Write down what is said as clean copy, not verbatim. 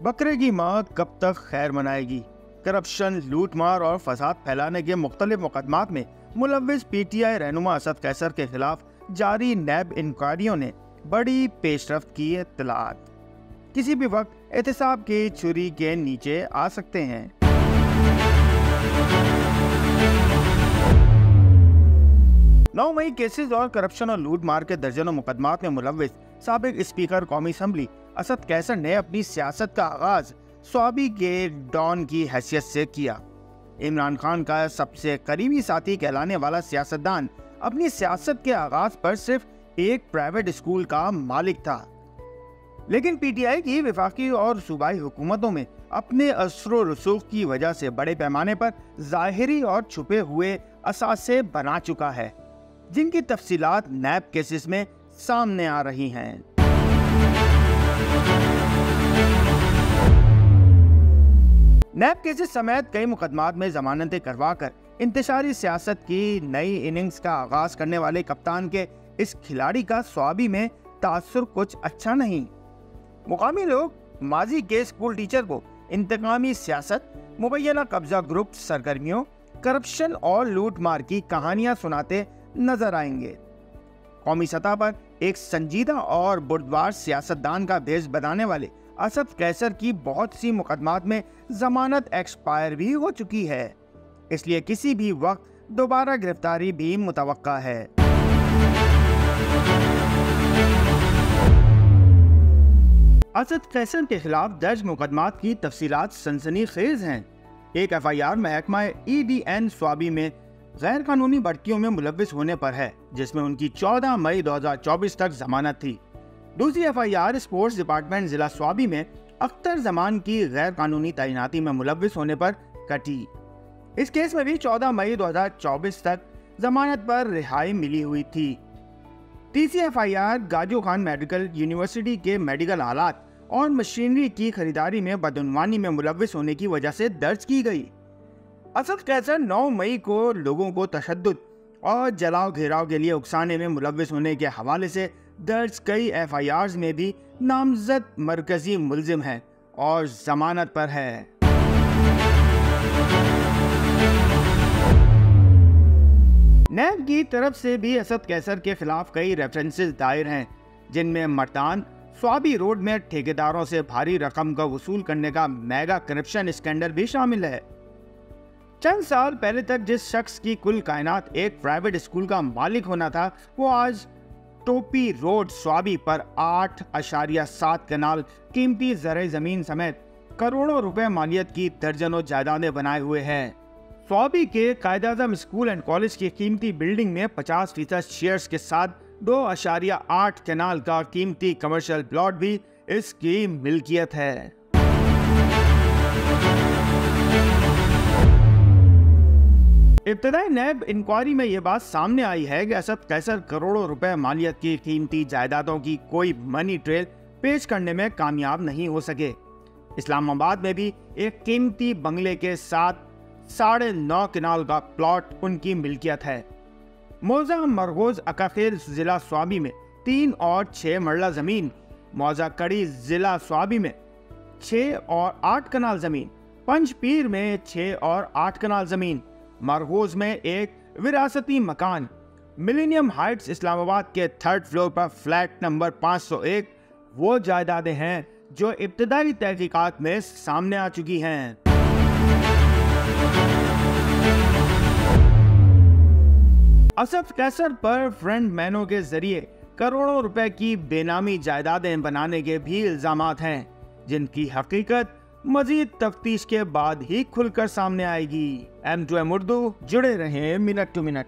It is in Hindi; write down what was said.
बकरे की माँ कब तक खैर मनाएगी। करप्शन, लूटमार और फसाद फैलाने के मुख्तलिफ मुकदमात में मुलव्विस पीटीआई रहनुमा असद कैसर के खिलाफ जारी नैब इंक्वायरियों ने बड़ी पेशरफ्त की इत्तलात किसी भी वक्त एहतसाब की छुरी के नीचे आ सकते हैं। नौ मई केसेस और करप्शन और लूटमार के दर्जनों मुकदमात में मुलव्विस साबिक स्पीकर कौमी असम्बली असद कैसर ने अपनी सियासत का आगाज स्वाबी के डॉन की हैसियत से किया। इमरान खान का सबसे करीबी साथी कहलाने वाला सियासतदान अपनी सियासत के आगाज पर सिर्फ एक प्राइवेट स्कूल का मालिक था, लेकिन पीटीआई की विफाकी और सूबाई हुकूमतों में अपने असरो रसूख की वजह से बड़े पैमाने पर जाहिरी और छुपे हुए असासे बना चुका है, जिनकी तफसीलात नैब केसेस में सामने आ रही हैं। नैब केसेस समेत कई मुकदमात में जमानतें करवाकर इंतशारी सियासत की नई इनिंग्स का आगाज करने वाले कप्तान के इस खिलाड़ी का स्वाबी में तासुर कुछ अच्छा नहीं। मुकामी लोग माजी के स्कूल टीचर को इंतकामी सियासत, मुबैना कब्जा ग्रुप सरगर्मियों, करप्शन और लूटमार की कहानियां सुनाते नजर आएंगे। कौमी सतह पर एक संजीदा और बुर्दबार सियासतदान का भेष बनाने वाले असद कैसर की बहुत सी मुकदमात में जमानत एक्सपायर भी हो चुकी है, इसलिए किसी भी वक्त दोबारा गिरफ्तारी भी मुतवक्का है। असद कैसर के खिलाफ दर्ज मुकदमात की तफसीलात सनसनीखेज हैं। एक एफआईआर महकमा EDN स्वाबी में गैर कानूनी भर्तियों में मुलव्विस होने पर है, जिसमें उनकी 14 मई 2024 तक जमानत थी। दूसरी एफआईआर स्पोर्ट्स डिपार्टमेंट जिला स्वाबी में अख्तर जमान की गैर कानूनी तैनाती में मुलव्विस होने पर कटी। इस केस में भी 14 मई 2024 तक जमानत पर रिहाई मिली हुई थी। तीसरी एफआईआर गाजो खान मेडिकल यूनिवर्सिटी के मेडिकल आलात और मशीनरी की खरीदारी में बदउनवानी में मुलव्विस होने की वजह से दर्ज की गई। असद कैसर 9 मई को लोगों को तशद्दुद और जलाओ घेराव के लिए उकसाने में मुलव्विस होने के हवाले से दर्ज कई एफआईआर्स में भी नामजद मरकजी मुल्जिम है और जमानत पर है। नैब की तरफ से भी असद कैसर के खिलाफ कई रेफरेंसेस दायर हैं, जिनमें मर्तान स्वाबी रोड में ठेकेदारों से भारी रकम का वसूल करने का मेगा करप्शन स्कैंडल भी शामिल है। चंद साल पहले तक जिस शख्स की कुल कायनात एक प्राइवेट स्कूल का मालिक होना था, वो आज टोपी रोड स्वाबी पर 8.7 कनाल कीमती ज़रे ज़मीन समेत करोड़ों रुपए मालियत की दर्जनों जायदादें बनाए हुए हैं। स्वाबी के कायद-ए-आज़म स्कूल एंड कॉलेज की कीमती बिल्डिंग में 50% शेयर्स के साथ 2.8 कनाल का कीमती कमर्शियल प्लॉट भी इसकी मिल्कियत है। इब्तदाई नैब इंक्वायरी में यह बात सामने आई है कि असद कैसर करोड़ों रुपए मालियत की कीमती जायदादों की कोई मनी ट्रेल पेश करने में कामयाब नहीं हो सके। इस्लामाबाद में भी एक कीमती बंगले के साथ 9.5 कनाल का प्लॉट उनकी मिल्कियत है। मौजा मरगोज अकाखिर जिला स्वाबी में 3 और 6 मरला जमीन, मौजा कड़ी जिला स्वाबी में 6 और 8 कनाल जमीन, पंजपीर में 6 और 8 कनाल जमीन, मरगोज में एक विरासती मकान, मिलेनियम हाइट्स इस्लामाबाद के 3rd फ्लोर पर फ्लैट नंबर 501 वो जायदादें हैं जो इब्तदाई तहकीकात में सामने आ चुकी हैं। असद कैसर पर फ्रंट मैनों के जरिए करोड़ों रुपए की बेनामी जायदादें बनाने के भी इल्जामात हैं, जिनकी हकीकत मजीद तफ्तीश के बाद ही खुलकर सामने आएगी। M2M उर्दू, जुड़े रहें मिनट टू मिनट।